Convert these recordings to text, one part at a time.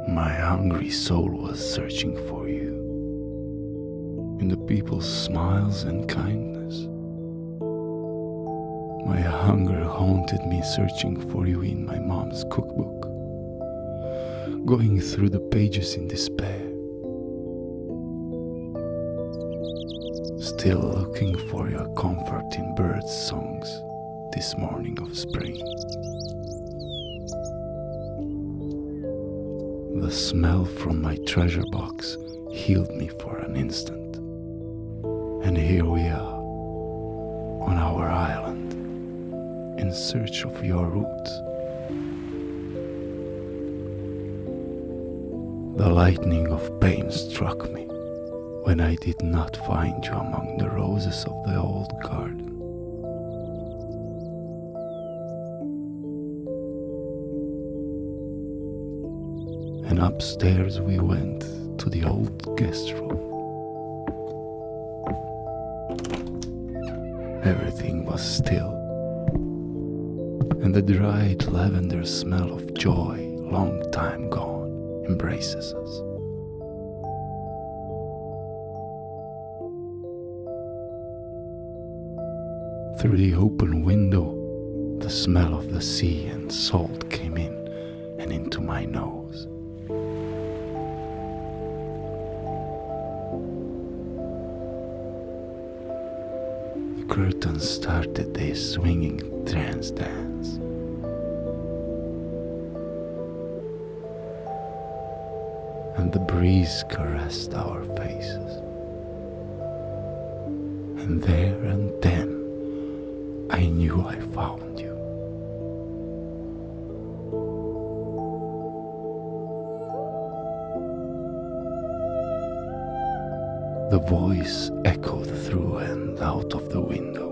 My hungry soul was searching for you in the people's smiles and kindness. My hunger haunted me, searching for you in my mom's cookbook, going through the pages in despair, still looking for your comfort in bird songs this morning of spring. The smell from my treasure box healed me for an instant, and here we are on our island in search of your roots. The lightning of pain struck me when I did not find you among the roses of the old garden. And upstairs we went to the old guest room. Everything was still, and the dried lavender smell of joy, long time gone, embraces us. Through the open window, the smell of the sea and salt came in and into my nose. The curtains started their swinging trance dance. And the breeze caressed our faces. And there and then I knew I found you. The voice echoed through and out of the window.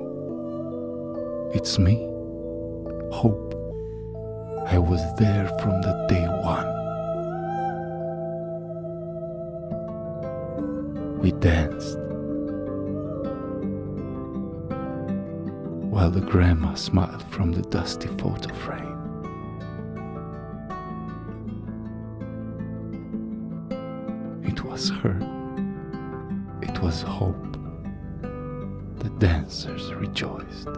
It's me, Hope. I was there from the day one. We danced, while the grandma smiled from the dusty photo frame. It was her. It was Hope. The dancers rejoiced.